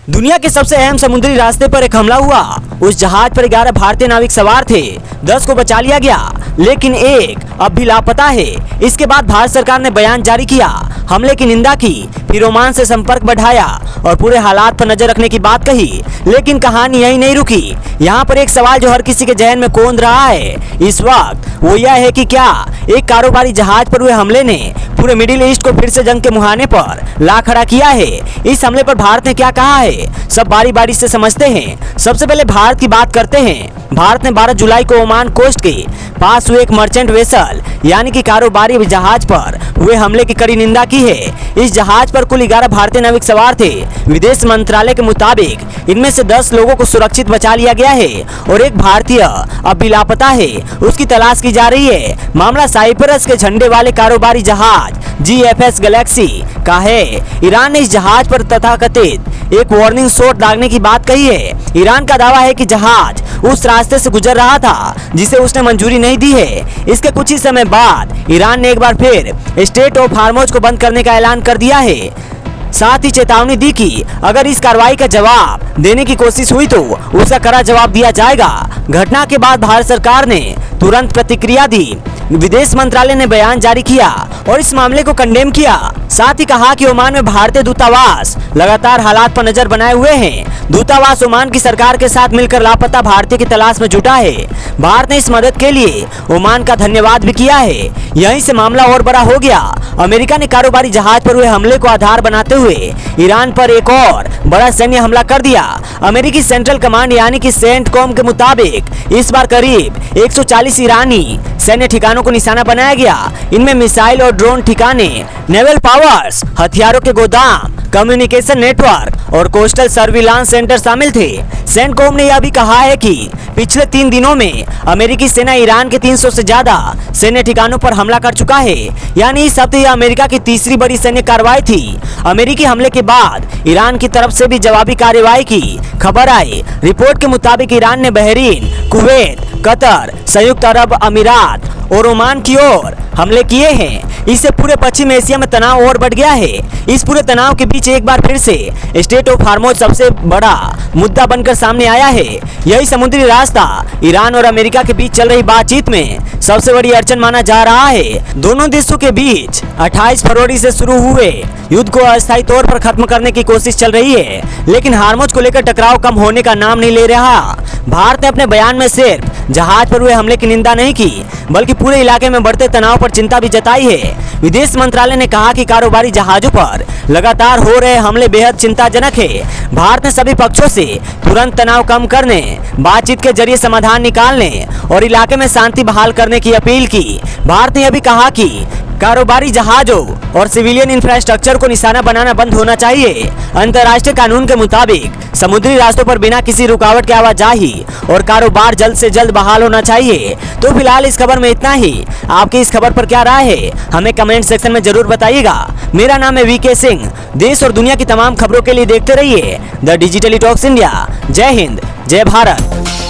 दुनिया के सबसे अहम समुद्री रास्ते पर एक हमला हुआ। उस जहाज पर 11 भारतीय नाविक सवार थे। 10 को बचा लिया गया, लेकिन एक अब भी लापता है। इसके बाद भारत सरकार ने बयान जारी किया, हमले की निंदा की, फिर ओमान से संपर्क बढ़ाया और पूरे हालात पर नजर रखने की बात कही। लेकिन कहानी यही नहीं रुकी। यहाँ पर एक सवाल जो हर किसी के जहन में कौंध रहा है इस वक्त, वो यह है कि क्या एक कारोबारी जहाज पर हुए हमले ने पूरे मिडिल ईस्ट को फिर से जंग के मुहाने पर ला खड़ा किया है। इस हमले पर भारत ने क्या कहा है, सब बारी बारी से समझते हैं। सबसे पहले भारत की बात करते हैं। भारत ने 12 जुलाई को ओमान कोस्ट के पास हुए एक मर्चेंट वेसल यानी कि कारोबारी जहाज पर हुए हमले की कड़ी निंदा की है। इस जहाज पर कुल 11 भारतीय नाविक सवार थे। विदेश मंत्रालय के मुताबिक इनमें से 10 लोगों को सुरक्षित बचा लिया गया है और एक भारतीय अब भी लापता है, उसकी तलाश की जा रही है। मामला साइप्रस के झंडे वाले कारोबारी जहाज GFS गैलेक्सी का है। ईरान ने इस जहाज पर तथाकथित एक वार्निंग शॉट दागने की बात कही है। ईरान का दावा है कि जहाज उस रास्ते से गुजर रहा था जिसे उसने मंजूरी नहीं दी है। इसके कुछ ही समय बाद ईरान ने एक बार फिर स्टेट ऑफ हार्मोज को बंद करने का ऐलान कर दिया है। साथ ही चेतावनी दी कि अगर इस कार्रवाई का जवाब देने की कोशिश हुई तो उसका कड़ा जवाब दिया जाएगा। घटना के बाद भारत सरकार ने तुरंत प्रतिक्रिया दी। विदेश मंत्रालय ने बयान जारी किया और इस मामले को कंडेम किया। साथ ही कहा कि ओमान में भारतीय दूतावास लगातार हालात पर नजर बनाए हुए हैं। दूतावास ओमान की सरकार के साथ मिलकर लापता भारतीय की तलाश में जुटा है। भारत ने इस मदद के लिए ओमान का धन्यवाद भी किया है। यहीं से मामला और बड़ा हो गया। अमेरिका ने कारोबारी जहाज पर हुए हमले को आधार बनाते हुए ईरान पर एक और बड़ा सैन्य हमला कर दिया। अमेरिकी सेंट्रल कमांड यानी कि सेंटकॉम के मुताबिक इस बार करीब 140 ईरानी सैन्य ठिकानों को निशाना बनाया गया। इनमें मिसाइल और ड्रोन ठिकाने, नेवल पावर्स, हथियारों के गोदाम, कम्युनिकेशन नेटवर्क और कोस्टल सर्विलांस सेंटर शामिल थे। सेंटकॉम ने यह भी कहा है कि पिछले 3 दिनों में अमेरिकी सेना ईरान के 300 से ज्यादा सैन्य ठिकानों पर हमला कर चुका है। यानी इस हफ्ते यह अमेरिका की तीसरी बड़ी सैन्य कार्रवाई थी। अमेरिकी हमले के बाद ईरान की तरफ से भी जवाबी कार्रवाई की खबर आई। रिपोर्ट के मुताबिक ईरान ने बहरीन, कुवैत, कतर, संयुक्त अरब अमीरात और ओमान की ओर हमले किए हैं। इससे पूरे पश्चिम एशिया में तनाव और बढ़ गया है। इस पूरे तनाव के बीच एक बार फिर से स्टेट ऑफ हार्मोज सबसे बड़ा मुद्दा बनकर सामने आया है। यही समुद्री रास्ता ईरान और अमेरिका के बीच चल रही बातचीत में सबसे बड़ी अड़चन माना जा रहा है। दोनों देशों के बीच 28 फरवरी से शुरू हुए युद्ध को अस्थायी तौर पर खत्म करने की कोशिश चल रही है, लेकिन हार्मोज को लेकर टकराव कम होने का नाम नहीं ले रहा। भारत ने अपने बयान में सिर्फ जहाज पर हुए हमले की निंदा नहीं की, बल्कि पूरे इलाके में बढ़ते तनाव पर चिंता भी जताई है। विदेश मंत्रालय ने कहा कि कारोबारी जहाजों पर लगातार हो रहे हमले बेहद चिंताजनक है। भारत ने सभी पक्षों से तुरंत तनाव कम करने, बातचीत के जरिए समाधान निकालने और इलाके में शांति बहाल करने की अपील की। भारत ने यह भी कहा कि कारोबारी जहाजों और सिविलियन इंफ्रास्ट्रक्चर को निशाना बनाना बंद होना चाहिए। अंतर्राष्ट्रीय कानून के मुताबिक समुद्री रास्तों पर बिना किसी रुकावट के आवाजाही और कारोबार जल्द से जल्द बहाल होना चाहिए। तो फिलहाल इस खबर में इतना ही। आपकी इस खबर पर क्या राय है, हमें कमेंट सेक्शन में जरूर बताइएगा। मेरा नाम है VK सिंह। देश और दुनिया की तमाम खबरों के लिए देखते रहिए द डिजिटली टॉक्स इंडिया। जय हिंद, जय भारत।